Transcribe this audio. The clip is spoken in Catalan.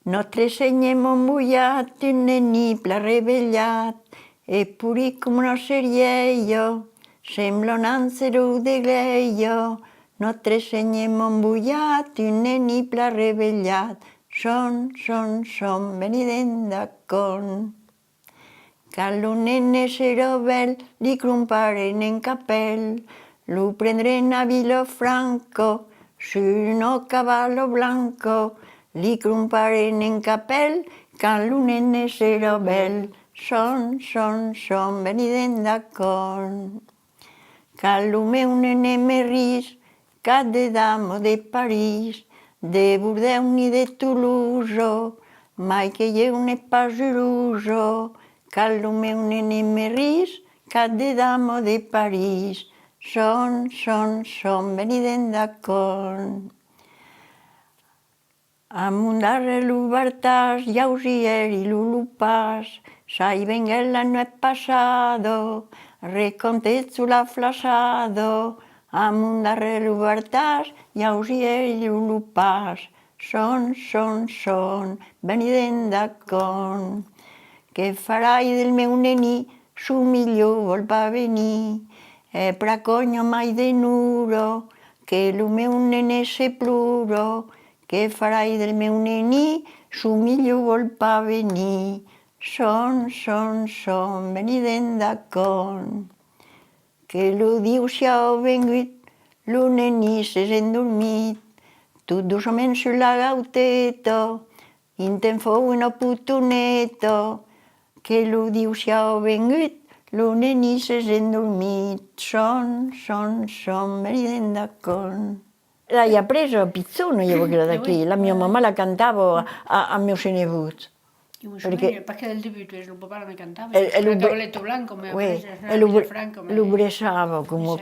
Nostre Senyor m'embullat, un nen pla revellat, e puri com no seria sembla un àncero de gleio. Nostre Senyor m'embullat, un nen pla revellat, son, venident d'acon. Cal un nene serà bel, li crumparen en capel, lo prendren a Vilafranco, su un cavallo blanco, li crumparen en capel, cal un nene serà bel, son, venident d'acon. Cal lo meu nene merris, cat de damo de París, de Bordeus ni de Toulouse, mai que jo n'he pas iluso. Cal lo meu nene merris, cat de damo de París, son, venident d'acon. Amunt darrere lo Bartàs, Llausier i lo Lupàs, sai vengué l'anno passato, recontet sulla flassado. Amunt darrere lo Bartàs, Llausier i lo Lupàs, son, venident d'acon. Que farai del meu není, su millor vol va venir, e praconyo mai de nuro, que lo meu nene se pluro. Que farai del meu není, su millor vol va venir, son, venident d'acon. Que lo diu siau vengut, lo není s'és endormit, tot dolçament sur la gauteta, intent fou una putoneta. Que lo diu siau vengut, lo není s'és endormit, son, venident d'acon. L'hai appresa a Pizzone, io quella d'aquí, la mia mamma la cantava a meus nebuts. Perché del debutto, il papà me cantava, il cavalletto blanco me ha preso, lo bressava come